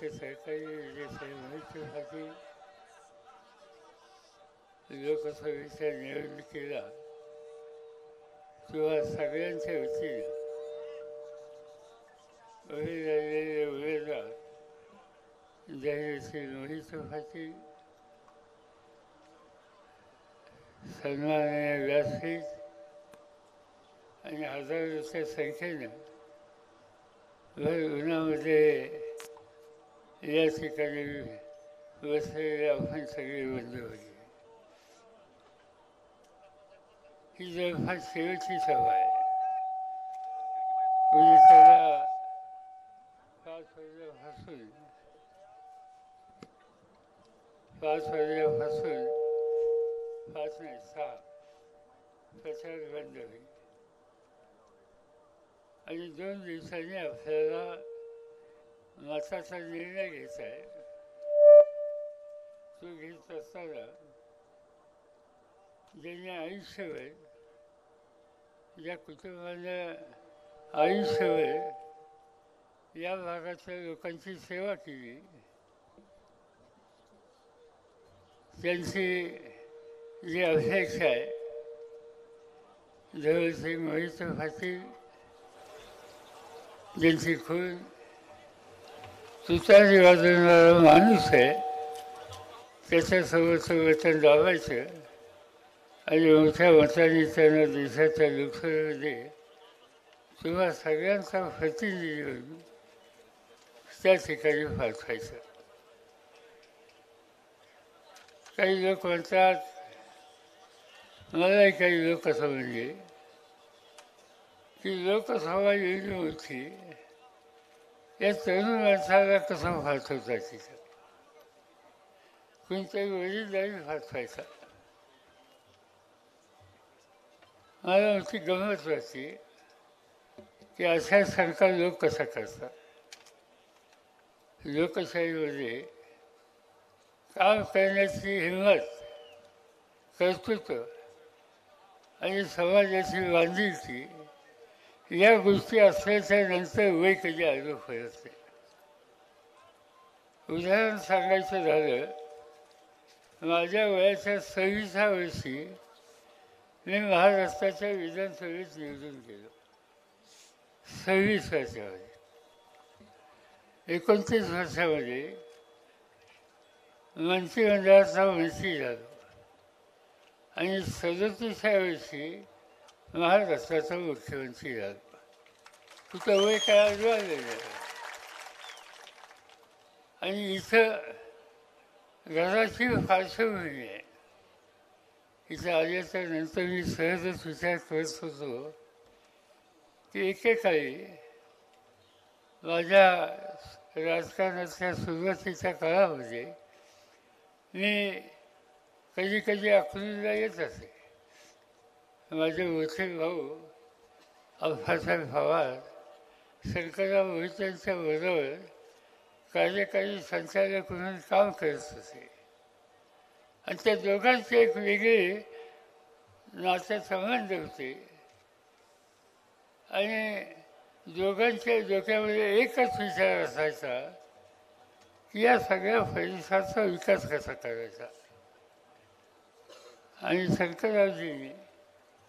राज्याचे सरकारी माहितीसाठी लोकसभेच्या निवडणुकीला किंवा सगळ्यांच्या वतीनं उभे राहिलेले उमेदवार ज्यांची माहितीसाठी सन्माननीय व्यासपीठ आणि हजारोच्या संख्येनं भर उन्हामध्ये या ठिकाणी बसलेले आपण सगळे बंधू होते. ही जवळपास शेवटची सभा आहे. उद्याच्याला 5 वाजल्यापासून 5 नाही 6 प्रचार बंद होईल आणि 2 दिवसांनी आपल्याला मताचा निर्णय घ्यायचा आहे. तो घेत असताना ज्यांनी आयुष्यभर ज्या कुटुंबानं आयुष्यभर या भागातल्या लोकांची सेवा केली त्यांची जी अपेक्षा आहे धवलसिंग मोहिते पाटील ज्यांची खून तुतारी वाजवणारा माणूस आहे त्याच्यासोबत वचन दाबायचं आणि मोठ्या मताने त्यांना देशाच्या लोकसभेमध्ये किंवा सगळ्यांचा प्रतिनिधी म्हणून त्या ठिकाणी पाठवायचं. काही लोक म्हणतात मलाही काही लोक असं म्हणजे की लोकसभा एवढी मोठी या तरुण माणसाला कसं पाठवता तिथं कोणत्याही वडीलधारी पाठवायचा. मला मोठी गंमत वाटते की अशा सरकार लोक कसा करतात. लोकशाहीमध्ये काम करण्याची हिंमत कर्तृत्व आणि समाजाची बांधिलकी या गोष्टी असल्याच्या नंतर वय कधी आलो पडत नाही. उदाहरण सांगायचं झालं माझ्या वयाच्या 26व्या वर्षी मी महाराष्ट्राच्या विधानसभेत निवडून गेलो. 26 वर्षामध्ये 29 वर्षामध्ये मंत्रिमंडळाचा मंत्री झालो आणि 37व्या वर्षी महाराष्ट्राचा मुख्यमंत्री झालो. तुझं वय काय आलेलं आणि इथं घराची पार्श्वभूमी आहे. इथं आल्याच्या नंतर मी सहजच विचार करत होतो की एकेकाळी माझ्या राजकारणाच्या सुरुवातीच्या काळामध्ये मी कधी कधी अकलूजला येत असे. माझे मोठे भाऊ अप्पासाहेब पवार शंकरराव मोहितेंच्या बरोबर कार्यकारी संचालक म्हणून काम करत होते आणि त्या दोघांचे एक वेगळे नातेसंबंध होते आणि दोघांच्या डोक्यामध्ये एकच विचार असायचा की या सगळ्या परिसराचा विकास कसा करायचा. आणि शंकररावजींनी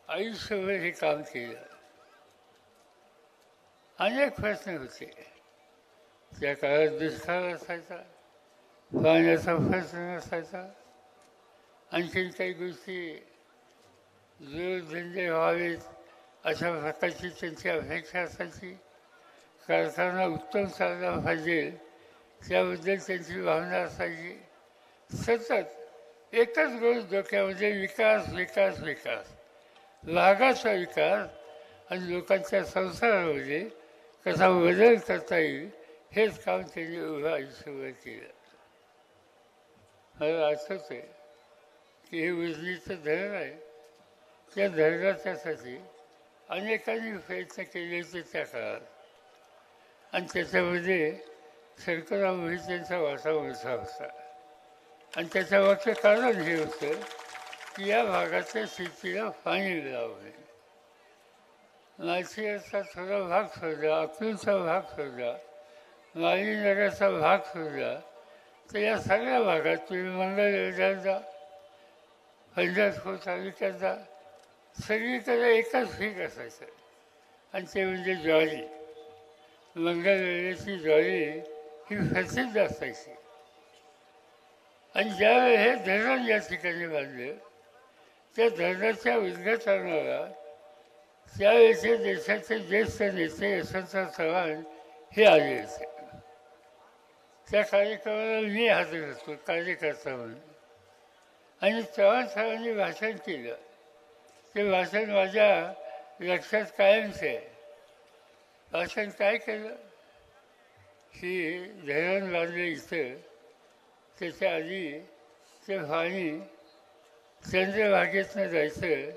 आयुष्यभर हे काम केलं. अनेक प्रश्न होते. त्या काळात दुष्काळ असायचा, पाण्याचा प्रश्न नसायचा, आणखीन काही गोष्टी जोडधंदे व्हावेत अशा प्रकारची त्यांची अपेक्षा असायची. कारखाना उत्तम चालला पाहिजे त्याबद्दल त्यांची भावना असायची. सतत एकच गोष्ट डोक्यामध्ये विकास विकास विकास, भागाचा विकास आणि लोकांच्या संसारामध्ये कसा बदल करता येईल हेच काम त्यांनी उभं आयुष्यभर केलं. मला आठवत आहे की हे उजनीचं धरण आहे. त्या धरणाच्यासाठी अनेकांनी प्रयत्न केले होते त्या काळात आणि त्याच्यामध्ये शंकरराव मोहितेंचा वाटा मोठा होता. आणि त्याच्या मागचं कारण हे होतं की या भागाच्या शेतीला पाणी मिळावं नाही. माळशिरसचा थोडा भाग सोडला, अकलूजचा भाग सोडला माली नगराचा भाग सोडला तर या सगळ्या भागात तुम्ही मंगळवेढ्यात जा, पंढरपूर तालुक्यात जा, सगळीकडे एकच पीक असायचं आणि ते म्हणजे ज्वारी. मंगळवेढ्याची ज्वारी ही प्रसिद्ध असायची. आणि ज्यावेळी हे धरण या ठिकाणी बांधलं त्या धरणाच्या उद्घाटनाला त्यावेळेचे देशाचे ज्येष्ठ नेते यशवंतराव चव्हाण हे आले होते. त्या कार्यक्रमाला मी हजर होतो कार्यकर्ता म्हणून. आणि चव्हाण साहेबांनी भाषण केलं. ते भाषण माझ्या लक्षात कायमचं आहे. भाषण काय केलं की धरण बांधलं इथं, त्याच्या आधी ते पाणी चंद्रभागेतनं जायचं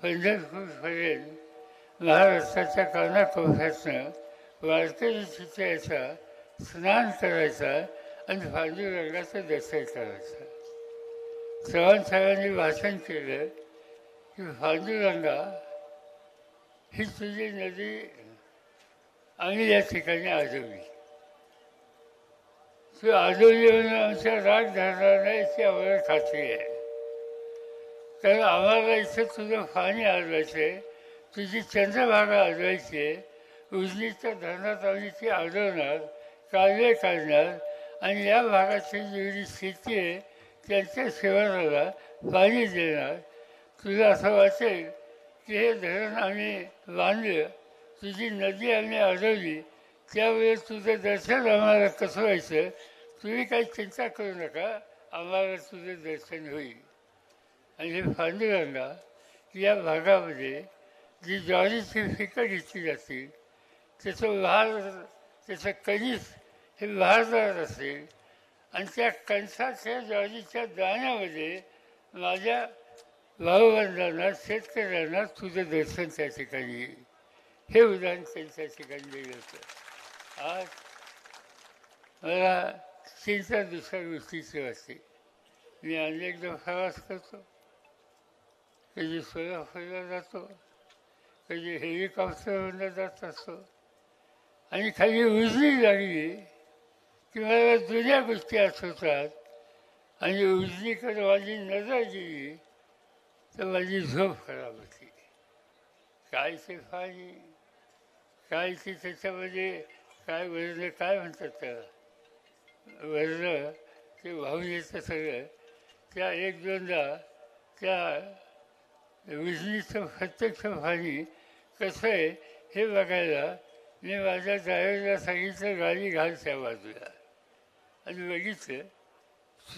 पंढरपूरपर्यंत, महाराष्ट्राच्या कानाकोपऱ्यातनं वारकरी तिथे यायचा, स्नान करायचा आणि पांडुरंगाचं दर्शन करायचं. चव्हाण साहेबांनी भाषण केलं की पांडुरंगा ही तुझी नदी आम्ही या ठिकाणी आजवली, तू आजवली म्हणून आमच्या राग धरणार नाही याची आम्हाला खात्री आहे. कारण आम्हाला इथं तुझं पाणी आजवायचं आहे, तुझी चंद्रभागा आजवायची आहे. उजनीच्या धरणात आम्ही ती आजवणार, कालवे काढणार आणि या भागाची जेवढी शेती आहे त्यांच्या शिवाराला पाणी देणार. तुला असं वाटेल की हे धरण आम्ही बांधलं, तुझी नदी आम्ही आजवली, त्यावेळेस तुझं दर्शन आम्हाला कसं व्हायचं, तुम्ही काही चिंता करू नका, आम्हाला तुझं दर्शन होईल. आणि हे पांडुरंगा या भागामध्ये जी ज्वारीची पिकं घेतली जातील त्याचं कणीस हे भारदार असेल आणि त्या कणसाच्या ज्वारीच्या दाण्यामध्ये माझ्या भाऊबंधांना शेतकऱ्यांना तुझं दर्शन त्या ठिकाणी येईल. हे उदाहरण त्यांच्या ठिकाणी दिलं होतं. आज मला चिंता दुसऱ्या गोष्टीची वाटते. मी अनेकदा प्रवास करतो, कधी सोलापूरला जातो, कधी हेलिकॉप्टरवरनं जात असतो आणि खाली उजनी लागली की मला जुन्या गोष्टी आठवतात आणि उजनीकडे माझी नजर गेली तर माझी झोप खराब होती. काय ते पाणी, काय ते त्याच्यामध्ये काय वर्ण, काय म्हणतात त्याला वर्ण, ते वाहून येतं सगळं. त्या एक दोनदा त्या उजनीचं प्रत्यक्ष पाणी कसं आहे हे बघायला मी माझ्या ड्रायव्हरला सांगितलं गाडी घाल त्या बाजूला. आणि बघितलं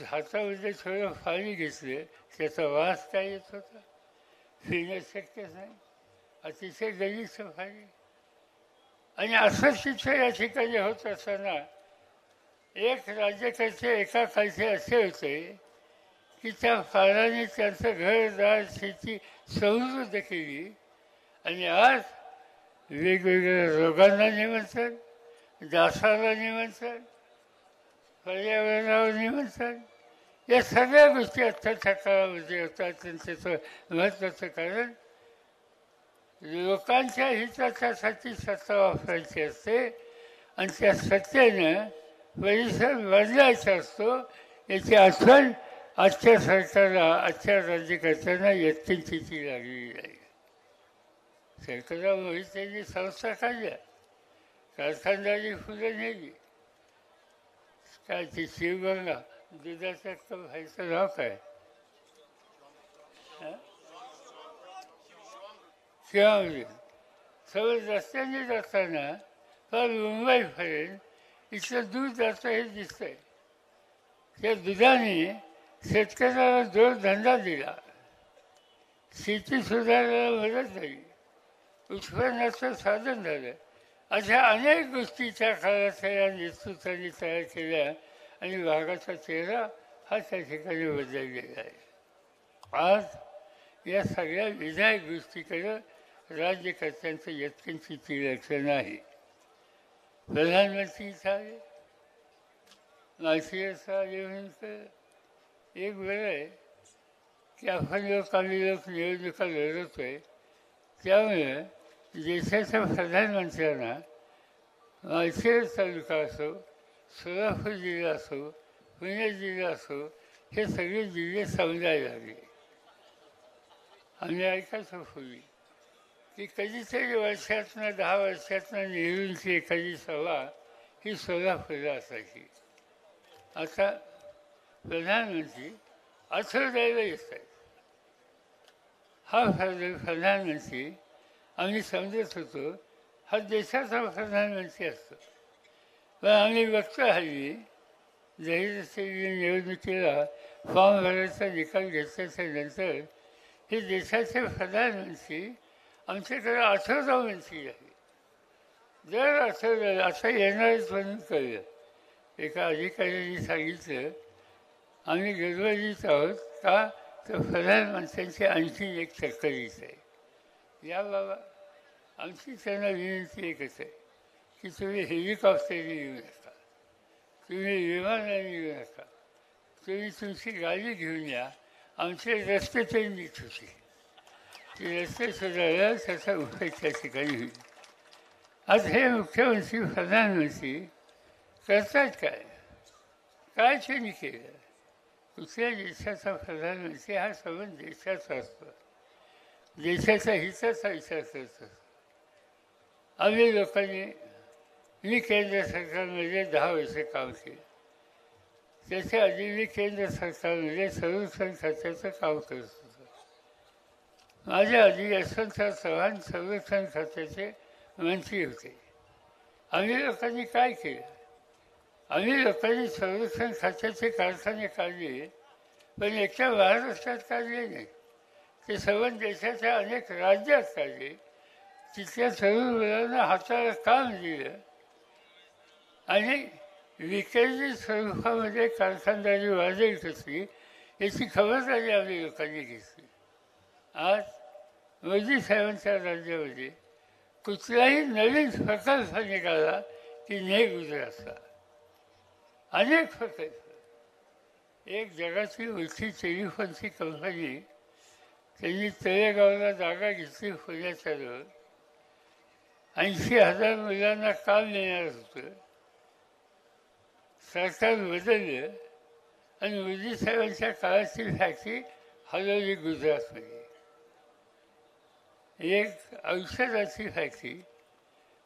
हातामध्ये थोडं पाणी घेतलं, त्याचा वास काय येत होता, पिणं शक्यच नाही, अतिशय गलिच्छ पाणी. आणि असं तिथं या ठिकाणी होत असताना एक राज्यकर्ते एका काळचे असे होते की त्या पाण्याने त्यांचं घरदार शेती समृद्ध केली. आणि आज वेगवेगळ्या रोगांना निमंत्रण, डासाला निमंत्रण, पर्यावरणावर निमंत्रण, या सगळ्या गोष्टी आत्ताच्या काळामध्ये होतात. त्यांचं महत्त्वाचं कारण लोकांच्या हिताच्यासाठी सत्ता वापरायची असते आणि त्या सत्तेनं परिसर बदलायचा असतो. याची आठवण आजच्या सरकारला, आजच्या राज्यकर्त्यांना यत्किंचितही लागलेली आहे. सरकारला मोहित्यांनी संस्था काढल्या, कारखानदारी फुलं नेली, काय ती शिवगंगा दुधाचं व्हायचं नाव काय, शिवामध्ये सगळं रस्त्याने जाताना फार मुंबईपर्यंत इथलं दूध जातं हे दिसतंय. त्या दुधाने शेतकऱ्याला जोडधंदा दिला, शेती सुधारायला मदत झाली, उत्पन्नाचं साधन झालं. अशा अनेक गोष्टी त्या काळात या नेतृत्वाने तयार केल्या आणि भागाचा चेहरा हा त्या ठिकाणी बदललेला आहे. आज या सगळ्या विधायक गोष्टीकडं राज्यकर्त्यांचं यत्किंचित लक्ष नाही. प्रधानमंत्री झाले, माहिती म्हणून एक बरं आहे की आपण काही लोक निवडणुका लढवतोय, त्यामुळे देशाच्या प्रधानमंत्र्यांना माळशिरस तालुका असो, सोलापूर जिल्हा असो, पुणे जिल्हा असो, हे सगळे जिल्हे समुदाय लागले. आम्ही ऐकायचो पूर्वी की कधीतरी वर्षातनं 10 वर्षातनं नेहरूंची एखादी सभा ही सोलापूरला असायची. आता प्रधानमंत्री आठवड्याला येत आहेत. हा प्रधानमंत्री आम्ही समजत होतो हा देशाचा प्रधानमंत्री असतो. पण आम्ही बघतो हल्ली जरी निवडणुकीला फॉर्म भरायचा निकाल घेतल्याच्या नंतर हे देशाचे प्रधानमंत्री आमच्याकडे आठवडा मंत्री आहे. दर आठवड्याला आता येणारच म्हणून कळलं. एका अधिकाऱ्यांनी सांगितलं आम्ही गडबडीत आहोत का, तर प्रधानमंत्र्यांची आणखी एक तक्रारीच आहे. या बाबा, आमची त्यांना विनंती एकच आहे की तुम्ही हेलिकॉप्टरने येऊ नका, तुम्ही विमानाने येऊ नका, तुम्ही तुमची गाडी घेऊन या. आमचे रस्ते तरी नीट होते, ते रस्ते सुधारला त्याचा उपयोग त्या ठिकाणी होईल. आज हे मुख्यमंत्री प्रधानमंत्री करतात काय, काय त्यांनी केलं? कुठल्या देशाचा प्रधानमंत्री हा संबंध देशाचा असतो, देशाच्या हिताचा विचार करत असतो. आम्ही लोकांनी, मी केंद्र सरकारमध्ये 10 वर्ष काम केलं. त्याच्या आधी मी केंद्र सरकारमध्ये संरक्षण खात्याचं काम करत होतो. माझ्या आधी यशवंतराव चव्हाण संरक्षण खात्याचे मंत्री होते. आम्ही लोकांनी काय केलं? आम्ही लोकांनी संरक्षण खात्याचे कारखाने काढले, पण एकट्या महाराष्ट्रात काढले नाही, ते संबंध देशाच्या अनेक राज्यात काढले. तिथल्या तरुण मुलांना हाताला काम दिलं आणि विकेंद्रित स्वरूपामध्ये कारखानदारी वाढेल कसली याची खबरदारी आम्ही लोकांनी घेतली. आज मोदी साहेबांच्या राज्यामध्ये कुठलाही नवीन प्रकल्प निघाला की ने गुजरातला अनेक प्रकल्प. एक जगाची मोठी टेलिफोनची कंपनी, त्यांनी तळेगावला जागा घेतली पुण्याच्या जवळ. 80,000 मुलांना काम मिळणार होतं. सरकार बदललं आणि मोदी साहेबांच्या काळाची फॅक्टरी हलवली गुजरातमध्ये. एक औषधाची फॅक्टरी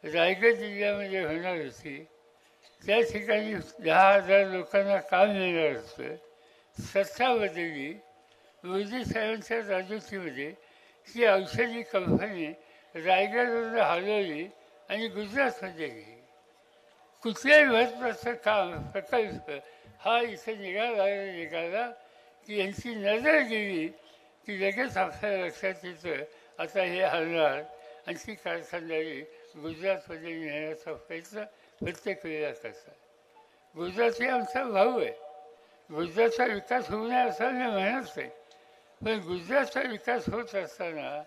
रायगड जिल्ह्यामध्ये होणार होती, त्या ठिकाणी 10,000 लोकांना काम मिळणार होतं. सत्ता बदलली. मोदी साहेबांच्या राजवटीमध्ये ही औषधी कंपनी रायगडवरून हलवली आणि गुजरातमध्ये गेली. कुठल्याही महत्त्वाचं काम प्रकल्प हा इथे निघाला की यांची नजर गेली की लगेच आपल्या लक्षात येतं आता हे हलणार आणि ती कारखानदारी गुजरातमध्ये नेण्याचा प्रयत्न प्रत्येक वेळेला करतात. गुजरात हे आमचा भाऊ आहे. गुजरातचा विकास होऊ नये असं मी म्हणत नाही, पण गुजरातचा विकास होत असताना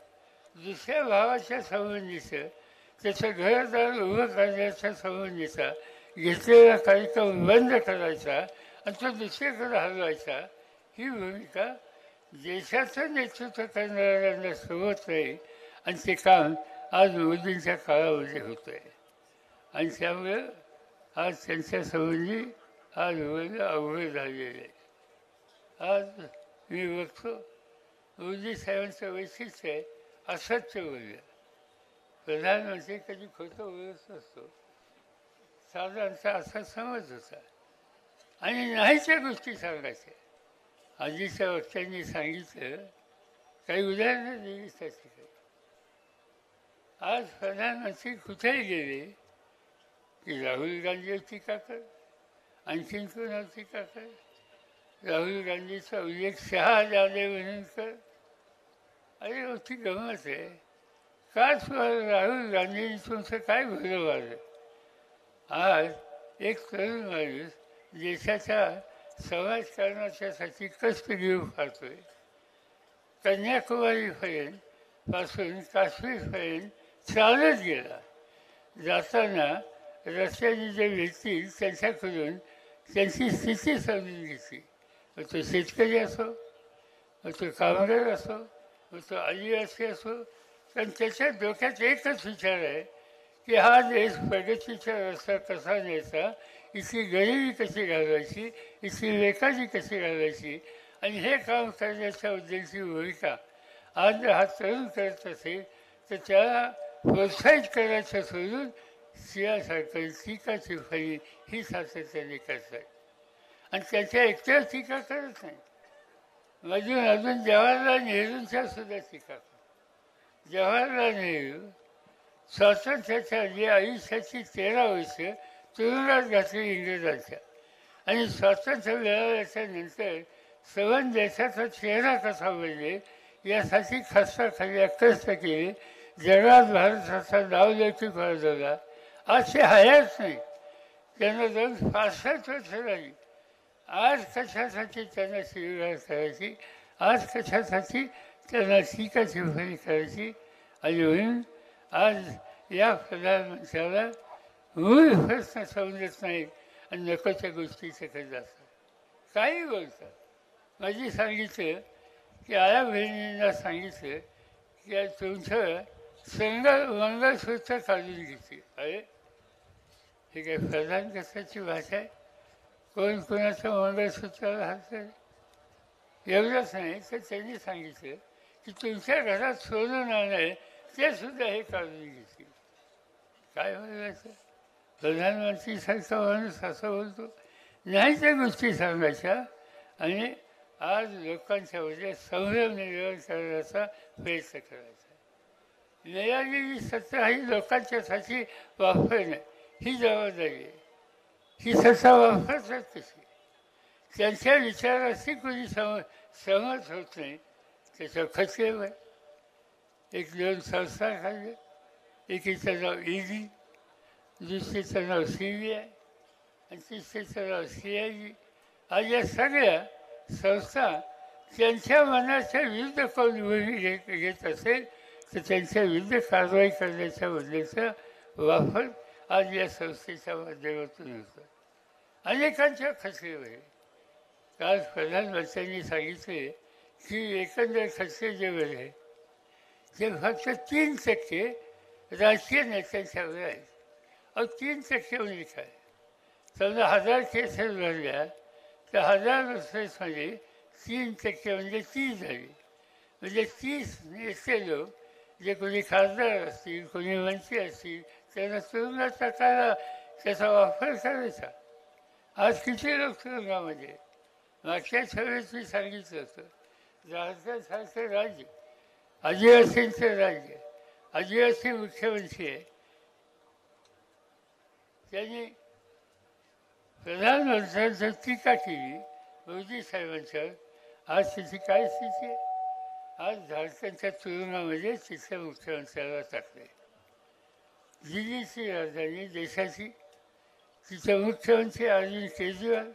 दुसऱ्या भावाच्या संबंधीचं, त्याचं घरदार उभं करण्याच्या संबंधीचा घेतलेला कार्यक्रम बंद करायचा आणि तो दुसरीकडे हलवायचा, ही भूमिका देशाचं नेतृत्व करणाऱ्यांना सोबत राहील. आणि ते काम आज मोदींच्या काळामध्ये होतं आहे. आणि त्यामुळं आज त्यांच्या संबंधी आज बोलणं अवघड झालेलं आहे. आज मी बघतो मोदी साहेबांचं वैशिष्ट्य आहे असत्य बोलणं. प्रधानमंत्री कधी खोटं बोलत नसतो, साधारणतः असा समज होता. आणि नाहीच्या गोष्टी सांगायच्या. आधीच्या वक्त्यांनी सांगितलं, काही उदाहरणं दिली त्या ठिकाणी. आज प्रधानमंत्री कुठेही गेले की राहुल गांधीवर टीका कर, आणखीन कोणावर टीका कर, राहुल गांधीचा उल्लेख शहा जादे म्हणून कर. अरे मोठी गंमत आहे. काच राहुल गांधींनी तुमचं काय भलं वाढलं? आज एक तरुण माणूस देशाच्या समाजकारणाच्यासाठी कष्ट घेऊ पाहतोय. कन्याकुमारीपर्यंत पासून काश्मीरपर्यंत चालत गेला. जाताना रस्त्याने जे भेटतील त्यांच्याकडून त्यांची स्थिती समजून घेतली. मग तो शेतकरी असो, मग तो कामगार असो, मग तो आदिवासी असो, पण त्याच्या डोक्यात एकच विचार आहे की हा देश प्रगतीचा रस्ता कसा न्यायचा, इथली गरिबी कशी घालवायची, इथली बेकारी कशी घालवायची, आणि हे काम करण्याच्या उद्देशाची भूमिका आज जर हा तरुण करत असेल तर त्याला प्रोत्साहित करायचं सोडून सिंहासारखं टीकाची फळी ही सातत्याने करतात आणि त्याच्या एकट्याच टीका करत नाही. अजून जवाहरलाल नेहरूंच्या सुद्धा टीका करतात. जवाहरलाल नेहरू स्वातंत्र्याच्या जे आयुष्याची 13 वर्ष तुरुंगात घातली इंग्रजांच्या आणि स्वातंत्र्य मिळाल्याच्या नंतर सवन देशाचा चेहरा कसा बदलेल यासाठी खस्ताखाली कष्ट केले. जगात भारताचा नावलौकिक वाढवला. आज ते हयाच नाही, त्यांना जाऊन 65 वर्ष झाली. आज कशासाठी त्यांना शिवीगाळ करायची, आज कशासाठी त्यांना टीकाची फळी करायची. आणि म्हणून आज या प्रधानमंत्र्याला मूळ प्रश्न समजत नाहीत आणि नकोच्या गोष्टी करत असतात, काही बोलतात. माझी सांगितलं की आया बहिणींना सांगितलं की तुमचं मंगळसूत्र काढून घेते. अरे हे काय प्रधान कशाची भाषा आहे? कोण कोणाचं मंगळसूत्राला हात एवढंच नाही तर त्यांनी सांगितलं की तुमच्या घरात सोनं नाणं आहे ते सुद्धा हे काढून घेतील. काय बोलायचं? प्रधानमंत्रीसारखा माणूस असं बोलतो नाही, त्या गोष्टी सांगायच्या आणि आज लोकांच्यामध्ये संभ्रम निर्माण करण्याचा प्रयत्न करायचा. मिळालेली सत्ता ही लोकांच्यासाठी वापरणं ही जबाबदारी आहे. ही सत्ता वापरतात कशी? त्यांच्या विचाराशी कोणी सहमत होत नाही त्याच्या खचलेवर एक 2 संस्था काढल्या. एकीचं नाव ईडी, दुसरीचं नाव CBI आणि तिसरीचं नाव CID. आज या सगळ्या संस्था त्यांच्या मनाच्या विरुद्ध कोण भूमिका घेत असेल तर त्यांच्या विरुद्ध कारवाई करण्याच्या बद्दलचा वापर आज या संस्थेच्या माध्यमातून होतो. अनेकांच्या खचलेवर आहे. काल प्रधानमंत्र्यांनी सांगितले की एकंदर खर्च जे वेळ आहे ते फक्त 3% राजकीय नेत्यांच्यावर आहेत. 3% म्हणजे काय? समजा 1000 केसेस भरल्या तर 1000 केसेसमध्ये 3% म्हणजे 30 झाली. म्हणजे 30 नेते लोक जे कोणी खासदार असतील, कोणी मंत्री असतील त्यांना तुरुंगात टाकायला त्याचा वापर करायचा. आज किती लोक तुरुंगामध्ये? मागच्या वेळेस मी सांगितलं होतं झारखंडसारखं राज्य आदिवासींचं राज्य, आदिवासी मुख्यमंत्री आहे, त्यांनी प्रधानमंत्र्यांची टीका केली मोदी साहेबांच्यावर. आज तिची काय स्थिती आहे? आज झारखंडच्या तुरुंगामध्ये तिथल्या मुख्यमंत्र्याला टाकले. दिल्लीची राजधानी देशाची, तिचे मुख्यमंत्री अरविंद केजरीवाल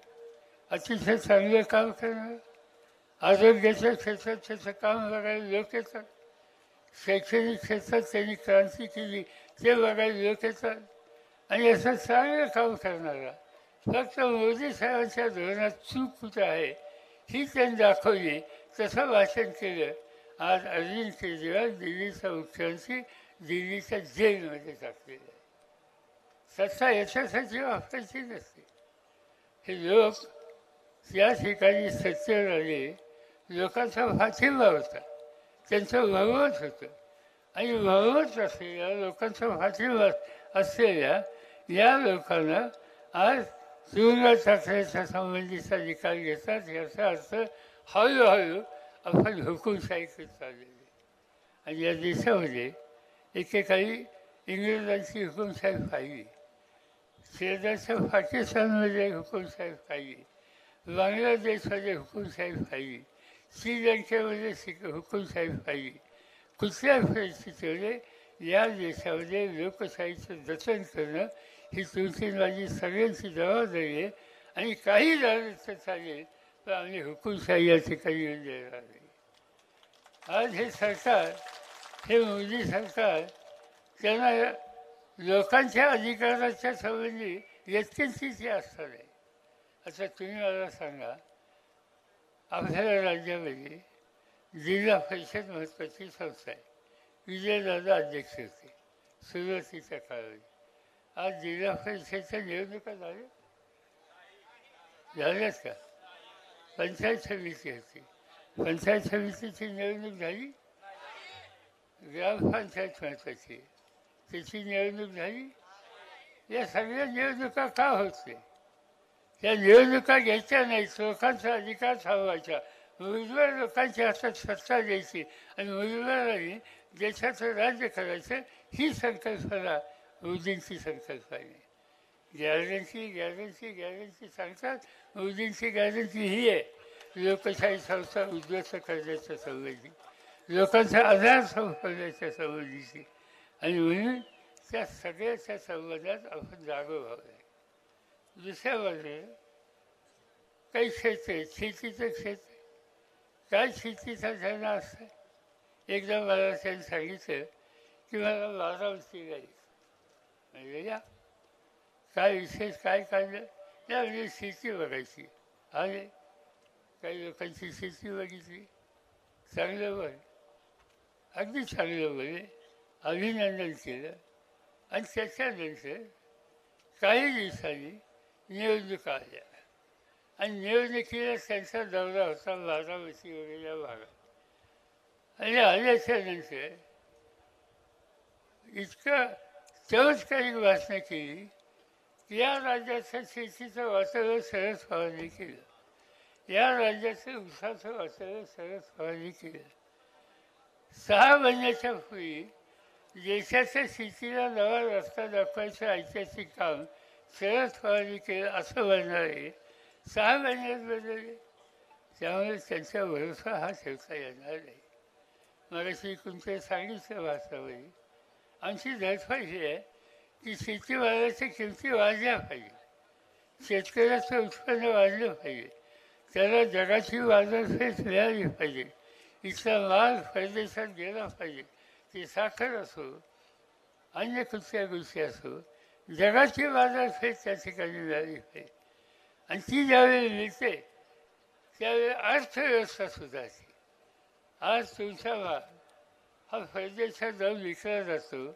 अतिशय चांगलं काम करणार. आरोग्याच्या क्षेत्रात त्याचं काम बघायला लोक येतात. शैक्षणिक क्षेत्रात त्यांनी क्रांती केली ते बघायला लोक येतात. आणि असं चांगलं काम करणारा फक्त मोदी साहेबांच्या धोरणात चूक कुठं आहे ही त्यांनी दाखवली. तसं भाषण केलं. आज अरविंद केजरीवाल दिल्लीचा मुख्यमंत्री दिल्लीच्या जेलमध्ये टाकलेला आहे. सत्ता याच्यासाठी वापरायची नसते. हे लोक या ठिकाणी सत्तेवर आले, लोकांचा पाठिंबा होता, त्यांचं भगवत होतं आणि भगवत असलेल्या लोकांचा पाठिंबा असलेल्या या लोकांना आज तुरुंगात टाकण्याच्या संबंधीचा निकाल घेतात. याचा अर्थ हळूहळू आपण हुकुमशाही करत चाललेली. आणि या देशामध्ये एकेकाळी इंग्रजांची हुकुमशाही पाहिली, शेजारच्या पाकिस्तानमध्ये हुकुमशाही पाहिली, बांगलादेशमध्ये हुकुमशाही पाहिली, श्रीलंकेमध्ये हुकुमशाही पाहिली. कुठल्या परिस्थितीमध्ये या देशामध्ये लोकशाहीचं जतन करणं ही तुमची माझी सगळ्यांची जबाबदारी आहे. आणि काही झालं तर चालेल तर आम्ही हुकुमशाही या ठिकाणी येऊन देणार नाही. आज हे सरकार, हे मोदी सरकार, त्यांना लोकांच्या अधिकाराच्या संबंधी व्यक्तींची आस्था नाही. आता तुम्ही मला सांगा, आपल्या राज्यामध्ये जिल्हा परिषद महत्त्वाची संस्था आहे. विजयदादा अध्यक्ष होते. सुरुवातीच्या काळात. आज जिल्हा परिषदेच्या निवडणुका झाल्यात का? पंचायत समिती होती, पंचायत समितीची निवडणूक झाली. ग्रामपंचायत महत्वाची, त्याची निवडणूक झाली. या सगळ्या निवडणुका का होते? त्या निवडणुका घ्यायच्या नाहीत, लोकांचा अधिकार थांबवायचा, मुलीवर लोकांच्या हातात सत्ता द्यायची आणि मुलीवरांनी देशाचं राज्य करायचं, ही संकल्पना मोदींची संकल्पना आहे. गॅरंटी गॅरंटी गॅरंटी सांगतात. मोदींची गॅरंटी ही आहे, लोकशाही संस्था उद्ध्वस्त करण्याच्या संबंधी, लोकांचा आधार संपवण्याच्या संबंधीची. आणि म्हणून त्या सगळ्याच्या संबंधात आपण जागो व्हावं. दुसऱ्या बाजूला काही क्षेत्र आहेत, शेतीचं क्षेत्र. काय शेतीचा धरणा असतं? एकदा मला त्यांनी सांगितलं की मला 12 वर्षी गाडी. म्हणजे या काय विशेष काय काढलं? या म्हणजे शेती बघायची. आणि काही लोकांची शेती बघितली, चांगलं बघ, अगदी चांगलं बघे, अभिनंदन केलं. आणि त्याच्यानंतर काही दिवसांनी निवडणुका आल्या आणि निवडणुकीला त्यांचा दौरा होता बारामती वगैरे या भागात. आणि आल्याच्या नंतर इतकं चमत्कारिक भाषणं केली की या राज्याचं शेतीचं वातावरण सरस फवारणी केलं, या राज्याचं ऊसाचं वातावरण सरस फवारणी केलं. 6 महिन्याच्या पूर्वी देशाच्या शेतीला नवा रस्ता दाखवायचं ऐतिहासिक काम सरस फवारणी केलं असं म्हणणारे 6 महिन्यात बदलले. त्यामुळे त्यांचा भरोसा हा ठेवता येणार नाही. मगाशी कोणत्या सांगितलं भाषणामध्ये, आमची धडपड ही आहे की शेतीमालाच्या किमती वाढल्या पाहिजे, शेतकऱ्याचं उत्पन्न वाढलं पाहिजे, त्याला जगाची बाजारपेठ मिळाली पाहिजे, इथला माल परदेशात गेला पाहिजे. ती साखर असो, अन्य कुठल्या गोष्टी असो, जगाची बाजारपेठ त्या ठिकाणी मिळाली पाहिजे. आणि ती ज्यावेळी मिळते त्यावेळी अर्थव्यवस्था सुधारते. आज तुमचा माल हा परदेशात जाऊन विकला जातो.